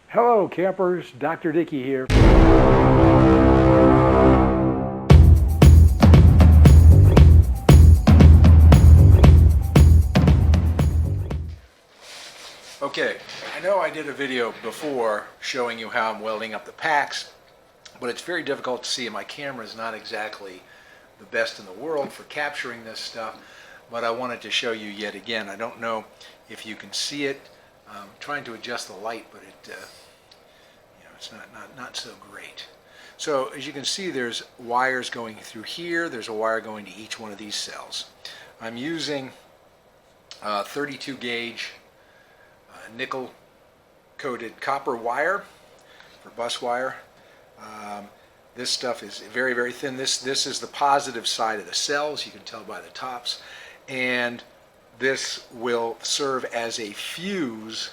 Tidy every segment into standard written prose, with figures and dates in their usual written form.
Hello campers, Dr. Dickey here. Okay, I know I did a video before showing you how I'm welding up the packs, but it's very difficult to see and my camera is not exactly the best in the world for capturing this stuff, but I wanted to show you yet again. I don't know if you can see it. I'm trying to adjust the light, but it's not so great. So as you can see, there's wires going through here. There's a wire going to each one of these cells. I'm using 32 gauge nickel coated copper wire for bus wire. This stuff is very, very thin. This is the positive side of the cells, you can tell by the tops, and this will serve as a fuse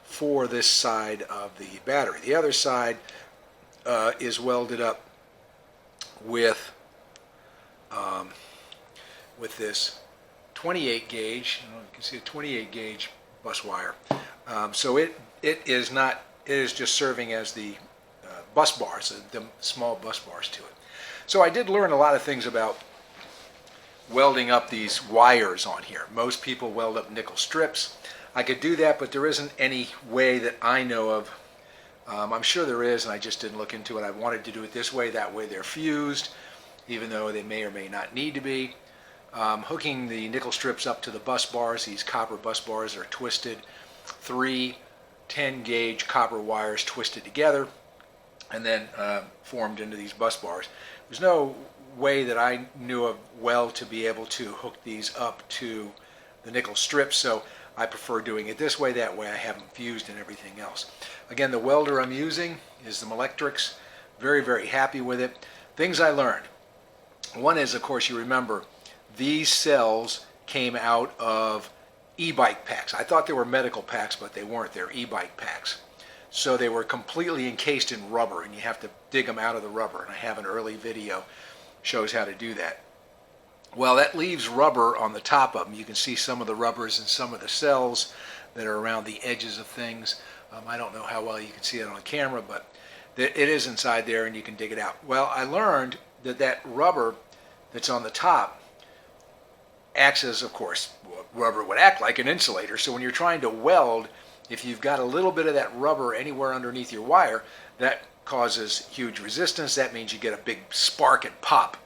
for this side of the battery. The other side is welded up with this 28 gauge. You can see a 28 gauge bus wire. So it is just serving as the bus bars, the small bus bars to it. So I did learn a lot of things about welding up these wires on here. Most people weld up nickel strips. I could do that, but there isn't any way that I know of. I'm sure there is, and I just didn't look into it. I wanted to do it this way. That way they're fused, even though they may or may not need to be. Hooking the nickel strips up to the bus bars. These copper bus bars are twisted. 3 10 gauge copper wires twisted together and then formed into these bus bars. There's no way that I knew of well to be able to hook these up to the nickel strips, so I prefer doing it this way. That way I have them fused and everything else. Again, the welder I'm using is the Electrics. Very, very happy with it. Things I learned. One is, of course, you remember, these cells came out of e-bike packs. I thought they were medical packs, but they weren't. They're e-bike packs. So they were completely encased in rubber, and you have to dig them out of the rubber. And I have an early video shows how to do that. Well, that leaves rubber on the top of them. You can see some of the rubbers and some of the cells that are around the edges of things. I don't know how well you can see it on camera, but it is inside there and you can dig it out. Well, I learned that that rubber that's on the top acts as, of course, rubber would act like an insulator. So when you're trying to weld, if you've got a little bit of that rubber anywhere underneath your wire, that causes huge resistance. That means you get a big spark and pop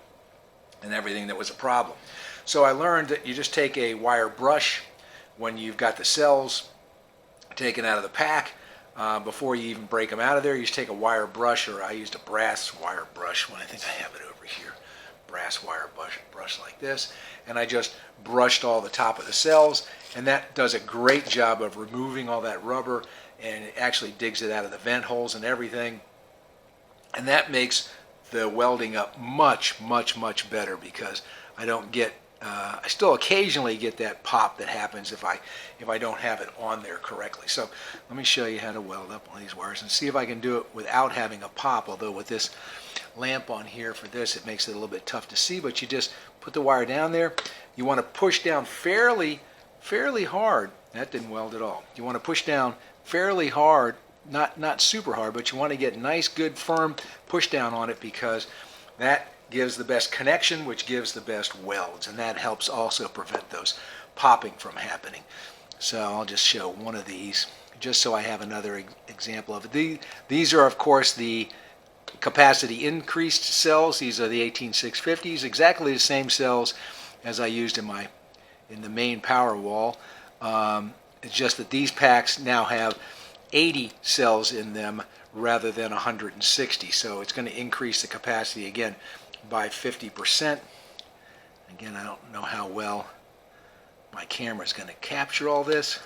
and everything that was a problem. So I learned that you just take a wire brush when you've got the cells taken out of the pack. Before you even break them out of there, you just take a wire brush, or I used a brass wire brush when I think I have it over here. Brass wire brush like this, and I just brushed all the top of the cells, and that does a great job of removing all that rubber, and it actually digs it out of the vent holes and everything, and that makes the welding up much, much, much better, because I don't get I still occasionally get that pop that happens if I don't have it on there correctly. So let me show you how to weld up one of these wires and see if I can do it without having a pop, although with this lamp on here for this, it makes it a little bit tough to see. But you just put the wire down there. You want to push down fairly hard. That didn't weld at all. You want to push down fairly hard, not super hard, but you want to get nice, good, firm push down on it, because that gives the best connection, which gives the best welds, and that helps also prevent those popping from happening. So I'll just show one of these just so I have another example of it. These are, of course, the capacity increased cells. These are the 18650s, exactly the same cells as I used in the main power wall. It's just that these packs now have 80 cells in them rather than 160, so it's going to increase the capacity again by 50%. Again, I don't know how well my camera is going to capture all this,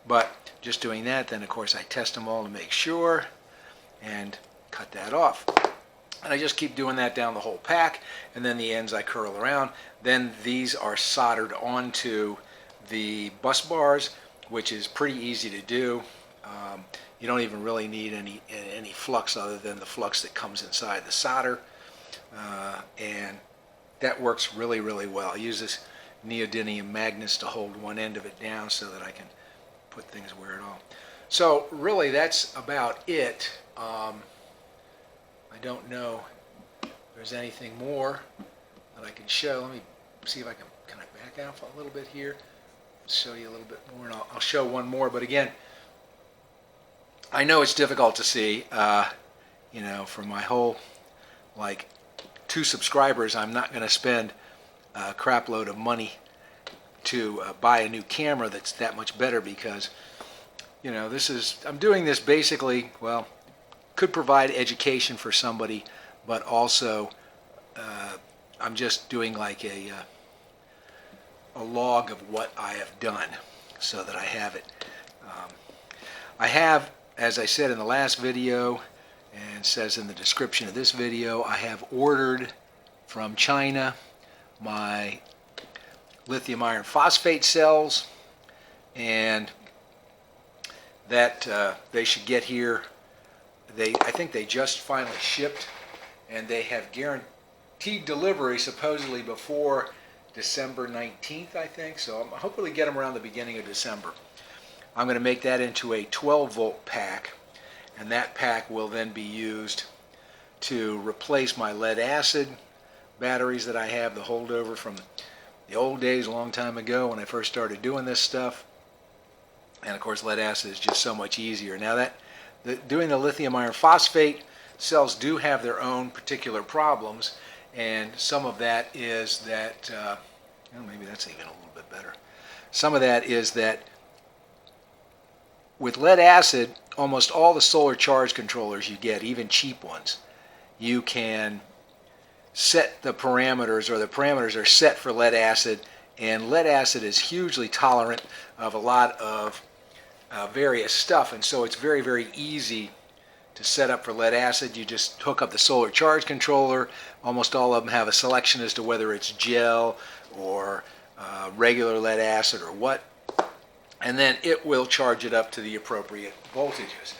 but just doing that, then of course I test them all to make sure and cut that off. And I just keep doing that down the whole pack, and then the ends I curl around. Then these are soldered onto the bus bars, which is pretty easy to do. You don't even really need any flux other than the flux that comes inside the solder, and that works really, really well. I use this neodymium magnets to hold one end of it down so that I can put things where it all So really that's about it. I don't know if there's anything more that I can show. Let me see if I can I back out a little bit here, show you a little bit more, and I'll show one more. But again, I know it's difficult to see. You know, for my whole, like, 2 subscribers, I'm not going to spend a crap load of money to buy a new camera that's that much better, because, you know, I'm doing this basically, well, could provide education for somebody, but also I'm just doing like a log of what I have done so that I have it. I have, as I said in the last video, and says in the description of this video, I have ordered from China my lithium iron phosphate cells, and that they should get here. I think they just finally shipped, and they have guaranteed delivery supposedly before December 19th, I think. So I'm hopefully get them around the beginning of December. I'm going to make that into a 12-volt pack, and that pack will then be used to replace my lead acid batteries that I have, the holdover from the old days a long time ago when I first started doing this stuff. And of course, lead acid is just so much easier. Now doing the lithium iron phosphate cells do have their own particular problems, and some of that is that, maybe that's even a little bit better. Some of that is that with lead acid, almost all the solar charge controllers you get, even cheap ones, you can set the parameters, or the parameters are set for lead acid, and lead acid is hugely tolerant of a lot of various stuff, and so it's very, very easy to set up for lead acid. You just hook up the solar charge controller. Almost all of them have a selection as to whether it's gel or regular lead acid or what, and then it will charge it up to the appropriate voltages.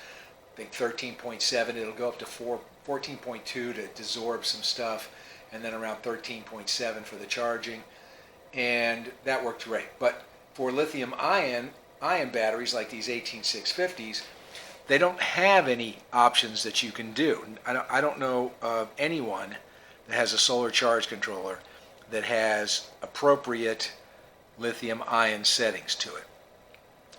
I think 13.7, it'll go up to 14.2 to desorb some stuff, and then around 13.7 for the charging, and that worked great. But for lithium ion batteries like these 18650s, they don't have any options that you can do. I don't know of anyone that has a solar charge controller that has appropriate lithium ion settings to it.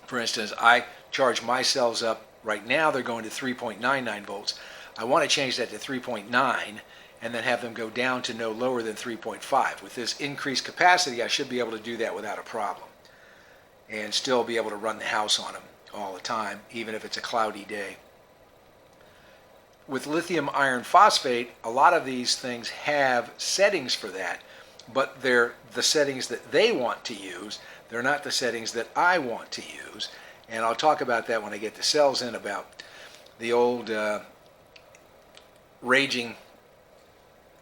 For instance, I charge my cells up right now, they're going to 3.99 volts. I want to change that to 3.9 and then have them go down to no lower than 3.5. With this increased capacity, I should be able to do that without a problem and still be able to run the house on them all the time, even if it's a cloudy day. With lithium iron phosphate, a lot of these things have settings for that, but they're the settings that they want to use. They're not the settings that I want to use, and I'll talk about that when I get the cells in, about the old raging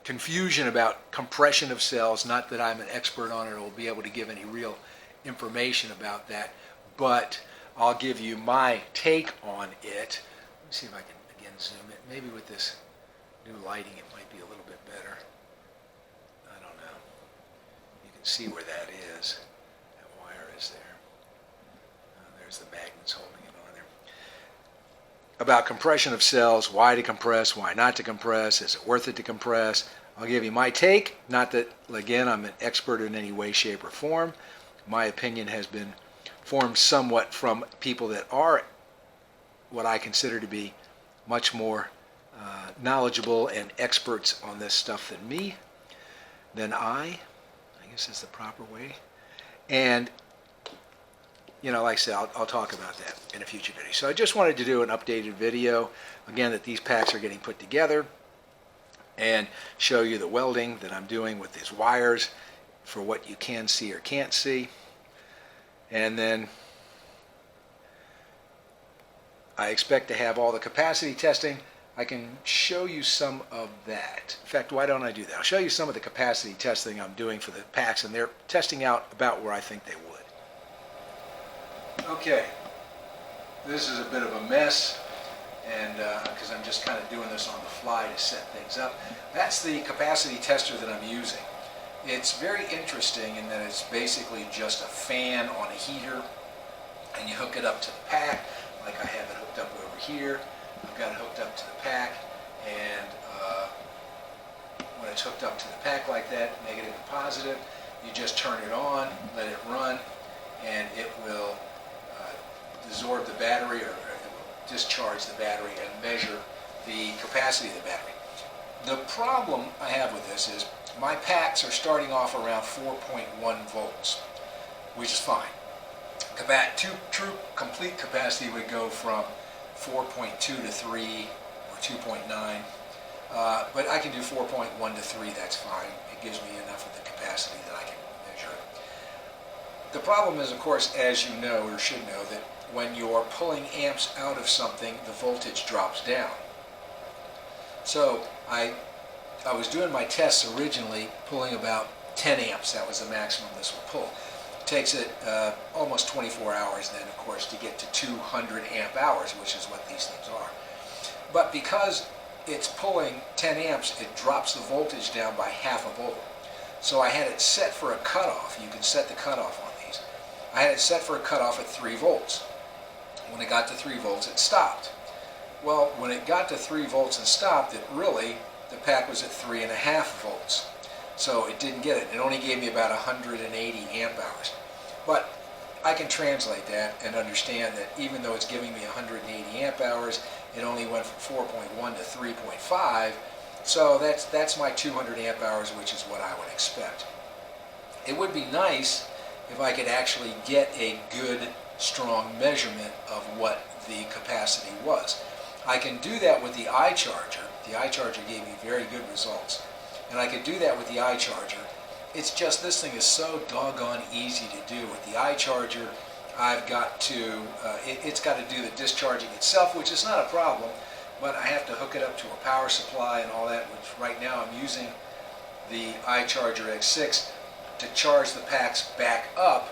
confusion about compression of cells. Not that I'm an expert on it or will be able to give any real information about that, but I'll give you my take on it. Let me see if I can again zoom it. Maybe with this new lighting it might be a little bit better. I don't know. You can see where that is. That wire is there. There's the magnets holding it on there. About compression of cells, why to compress, why not to compress, is it worth it to compress? I'll give you my take. Not that, again, I'm an expert in any way, shape, or form. My opinion has been formed somewhat from people that are what I consider to be much more knowledgeable and experts on this stuff than I guess is the proper way. And, you know, like I said, I'll talk about that in a future video. So I just wanted to do an updated video, again, that these packs are getting put together, and show you the welding that I'm doing with these wires for what you can see or can't see. And then I expect to have all the capacity testing. I can show you some of that. In fact, why don't I do that? I'll show you some of the capacity testing I'm doing for the packs, and they're testing out about where I think they would. Okay, this is a bit of a mess, and because I'm just kind of doing this on the fly to set things up. That's the capacity tester that I'm using. It's very interesting in that it's basically just a fan on a heater, and you hook it up to the pack like I have it hooked up over here. I've got it hooked up to the pack, and when it's hooked up to the pack like that, negative and positive, you just turn it on, let it run, and it will absorb the battery, or it will discharge the battery and measure the capacity of the battery. The problem I have with this is my packs are starting off around 4.1 volts, which is fine. True complete capacity would go from 4.2 to 3 or 2.9, but I can do 4.1 to 3, that's fine. It gives me enough of the capacity that I can measure it. The problem is, of course, as you know or should know, that when you're pulling amps out of something, the voltage drops down. So I was doing my tests originally pulling about 10 amps. That was the maximum this will pull. It takes it almost 24 hours then, of course, to get to 200 amp hours, which is what these things are. But because it's pulling 10 amps, it drops the voltage down by half a volt. So I had it set for a cutoff. You can set the cutoff on these. I had it set for a cutoff at 3 volts. When it got to 3 volts, it stopped. Well, when it got to 3 volts and stopped, the pack was at 3.5 volts. So it didn't get it. It only gave me about 180 amp hours. But I can translate that and understand that even though it's giving me 180 amp hours, it only went from 4.1 to 3.5. So that's my 200 amp hours, which is what I would expect. It would be nice if I could actually get a good, strong measurement of what the capacity was. I can do that with the iCharger. The iCharger gave me very good results. And I could do that with the iCharger. It's just this thing is so doggone easy to do. With the iCharger, I've got to, it's got to do the discharging itself, which is not a problem, but I have to hook it up to a power supply and all that, which right now I'm using the iCharger X6 to charge the packs back up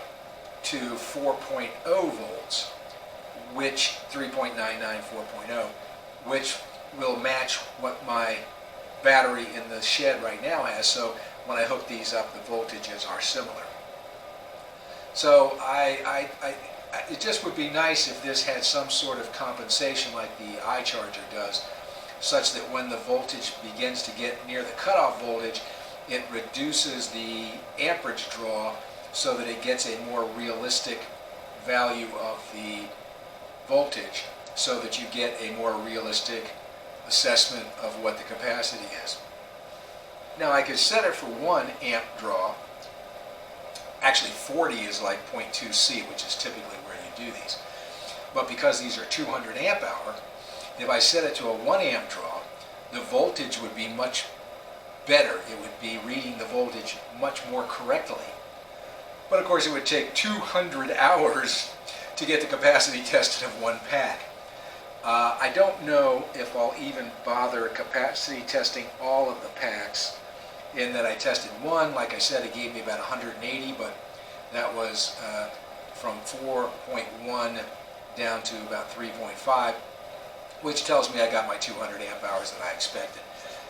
to 4.0 volts, which 3.99, 4.0, which will match what my battery in the shed right now has. So when I hook these up, the voltages are similar. So it just would be nice if this had some sort of compensation like the iCharger does, such that when the voltage begins to get near the cutoff voltage, it reduces the amperage draw so that it gets a more realistic value of the voltage, so that you get a more realistic assessment of what the capacity is. Now I could set it for 1 amp draw. Actually 40 is like 0.2 C, which is typically where you do these. But because these are 200 amp hour, if I set it to a 1 amp draw, the voltage would be much better. It would be reading the voltage much more correctly. But of course it would take 200 hours to get the capacity tested of 1 pack. I don't know if I'll even bother capacity testing all of the packs, in that I tested 1. Like I said, it gave me about 180, but that was from 4.1 down to about 3.5, which tells me I got my 200 amp hours that I expected.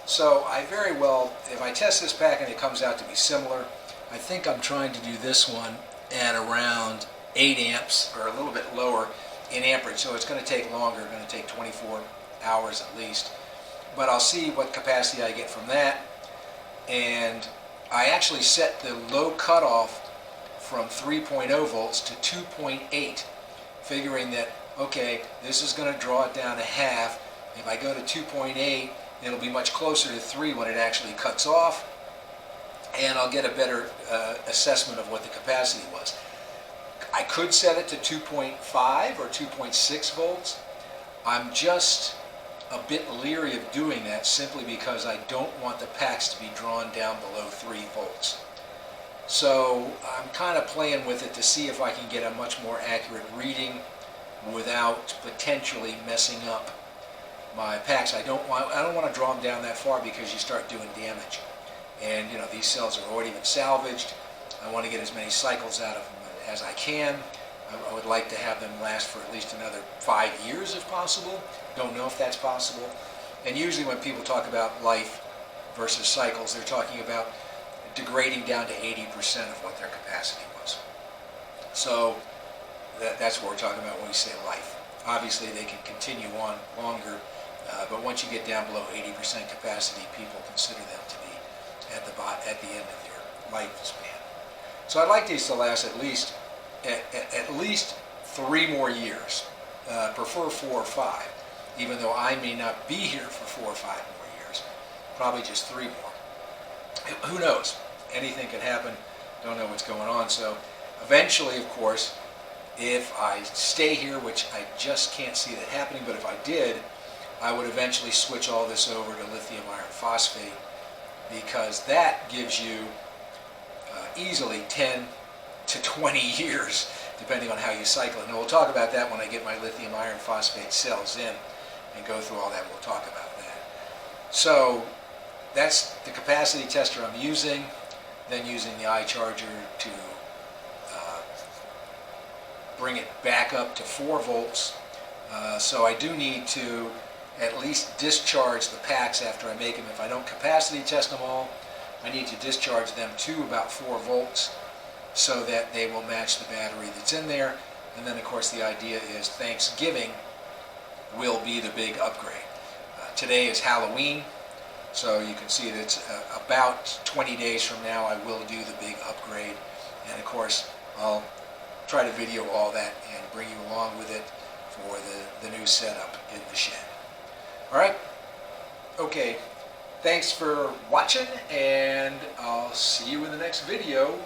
So I very well, if I test this pack and it comes out to be similar, I think I'm trying to do this one at around 8 amps, or a little bit lower in amperage, so it's going to take longer, going to take 24 hours at least. But I'll see what capacity I get from that. And I actually set the low cutoff from 3.0 volts to 2.8, figuring that, okay, this is going to draw it down to half. If I go to 2.8, it'll be much closer to 3 when it actually cuts off, and I'll get a better assessment of what the capacity was. I could set it to 2.5 or 2.6 volts. I'm just a bit leery of doing that simply because I don't want the packs to be drawn down below 3 volts. So I'm kind of playing with it to see if I can get a much more accurate reading without potentially messing up my packs. I don't want to draw them down that far because you start doing damage. And you know, these cells are already been salvaged. I want to get as many cycles out of them as I can. I would like to have them last for at least another 5 years if possible. Don't know if that's possible. And usually when people talk about life versus cycles, they're talking about degrading down to 80% of what their capacity was. So that's what we're talking about when we say life. Obviously, they can continue on longer, but once you get down below 80% capacity, people consider them to be at the end of their lifespan. So I'd like these to last at least 3 more years, prefer 4 or 5, even though I may not be here for 4 or 5 more years, probably just 3 more. Who knows? Anything can happen. Don't know what's going on. So eventually, of course, if I stay here, which I just can't see that happening, but if I did, I would eventually switch all this over to lithium iron phosphate, because that gives you easily 10 to 20 years, depending on how you cycle it. And we'll talk about that when I get my lithium iron phosphate cells in and go through all that. We'll talk about that. So that's the capacity tester I'm using, then using the iCharger to bring it back up to 4 volts. So I do need to at least discharge the packs after I make them. If I don't capacity test them all, I need to discharge them to about 4 volts so that they will match the battery that's in there. And then, of course, the idea is Thanksgiving will be the big upgrade. Today is Halloween, so you can see that it's about 20 days from now I will do the big upgrade. And, of course, I'll try to video all that and bring you along with it for the new setup in the shed. All right? Okay. Thanks for watching, and I'll see you in the next video.